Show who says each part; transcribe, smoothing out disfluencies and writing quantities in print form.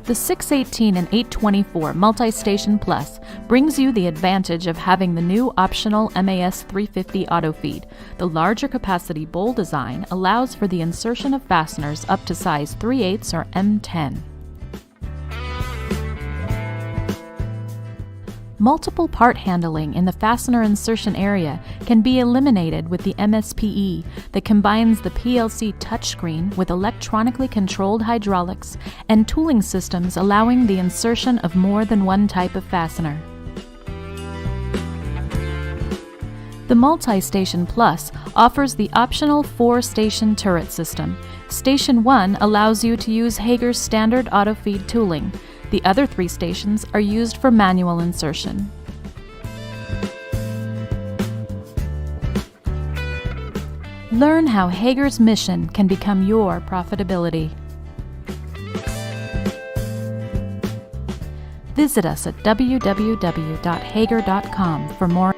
Speaker 1: The 618 and 824 Multi-Station Plus brings you the advantage of having the new optional MAS 350 auto feed. The larger capacity bowl design allows for the insertion of fasteners up to size 3/8 or M10. Multiple part handling in the fastener insertion area can be eliminated with the MSPE that combines the PLC touchscreen with electronically controlled hydraulics and tooling systems allowing the insertion of more than one type of fastener. The Multi-Station Plus offers the optional 4-station turret system. Station 1 allows you to use Hager's standard auto feed tooling. The other 3 stations are used for manual insertion. Learn how Hager's mission can become your profitability. Visit us at www.hager.com for more